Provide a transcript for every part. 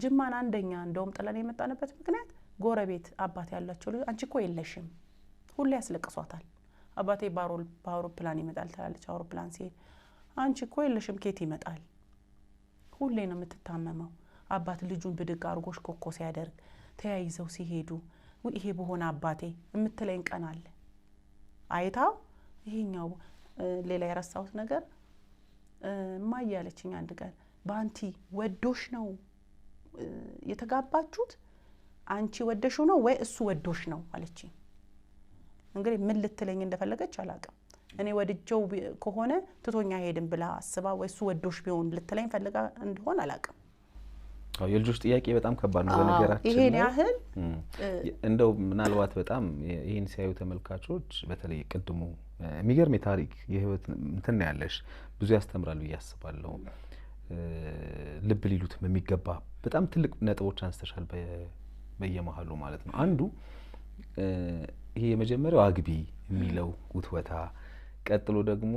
ጅማን አንደኛ እንደውም ጥለን የመጣንበት ምክንያት ጎረቤት አባት ያላቸው ልጅ አንቺ እኮ የለሽም ሁሌ ያስለቅሷታል አባቴ በአውሮፕላን ይመጣል ታላለች አውሮፕላን ሲሄድ አንቺ እኮ የለሽም ኬት ይመጣል ሁሌ ነው የምትታመመው አባት ልጁን ብድግ አርጎሽ ኮኮስ ያደርግ ተያይዘው ሲሄዱ ይሄ በሆነ አባቴ እምትለኝ ቀን አለ አይታው ይሄኛው ሌላ ያረሳውት ነገር ማያለችኝ አንድ ቀን ባንቲ ወዶሽ ነው የተጋባችሁት አንቺ ወደሽው ነው ወይ እሱ ወዶሽ ነው አለችኝ እንግዲህ ምን ልትለኝ እንደፈለገች አላቀም እኔ ወድጄው ከሆነ ትቶኛ ሄድን ብላ አስባ ወይ እሱ ወዶሽ ቢሆን ልትለኝ ፈልጋ እንደሆነ አላቀም የልጆች ጥያቄ በጣም ከባድ ነው በነገራችን ይሄን ያህል እንደው ምናልባት በጣም ይሄን ሲያዩ ተመልካቾች በተለይ ቅድሙ የሚገርም ታሪክ የህይወት እንትን ያለሽ ብዙ ያስተምራል በያስባለው ልብ ሊሉት በሚገባ በጣም ትልቅ ነጥቦች አንስተሻል በየመሃሉ ማለት ነው አንዱ ይሄ የመጀመሪያው አግቢ የሚለው ውትወታ ቀጥሎ ደግሞ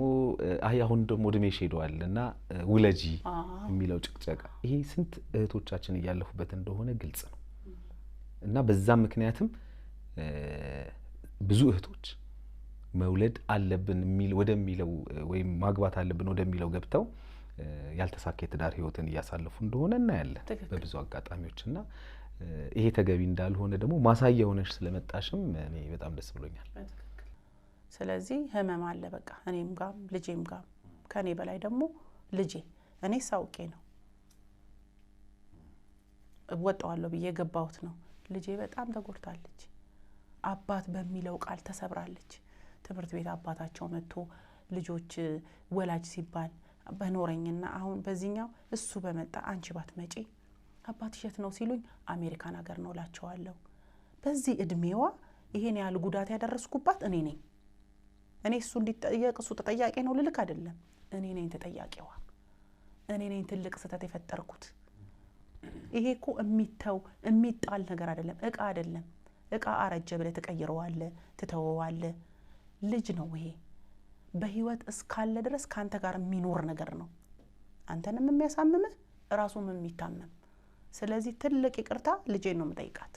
አሁን ደግሞ እድሜሽ ሄዷልና ውለጂ የሚለው ጭቅጨቃ ይሄ ስንት እህቶቻችን ያለፉበት እንደሆነ ግልጽ ነው እና በዛ ምክንያትም ብዙ እህቶች መውለድ አለብን ወደሚለው ወይ ማግባት አለብን ወደሚለው ገብተው ያልተሳካ የትዳር ህይወትን ያሳለፉ እንደሆነ እናያለን በብዙ አጋጣሚዎችና ይሄ ተገቢ እንዳልሆነ ደግሞ ማሳያ ሆነሽ ስለመጣሽም እኔ በጣም ደስ ብሎኛል ስለዚህ ህመም አለ በቃ እኔም ጋር ልጄም ጋር ከኔ በላይ ደግሞ ልጄ እኔ ሳውቄ ነው ወጣዋለሁ በየገባውት ነው ልጄ በጣም ተጎድታለች አባት በሚለው ቃል ተሰብራለች ትምህርት ቤት አባታቸው መጥቶ ልጆች ወላጅ ሲባል በኖረኝና አሁን በዚህኛው እሱ በመጣ አንቺ ባትመጪ አባትሽ የት ነው ሲሉኝ አሜሪካን ሀገር ነው ላቸዋለሁ በዚህ እድሜዋ ይሄን ያህል ጉዳት ያደረስኩባት እኔ ነኝ እኔ እሱ እንዲጠየቅ እሱ ተጠያቂ ነው ልልክ አይደለም እኔ ነኝ ተጠያቂዋ እኔ ነኝ ትልቅ ስህተት የፈጠርኩት ይሄ እኮ የሚጣል ነገር አይደለም እቃ አይደለም እቃ አረጀ ብለ ተቀይረዋለ ተተወዋለ ልጅ ነው ይሄ በህይወት እስካለ ድረስ ካንተ ጋር የሚኖር ነገር ነው አንተንም የሚያሳምም ራሱም የሚታመም ስለዚህ ትልቅ ይቅርታ ልጄን ነው የምጠይቃት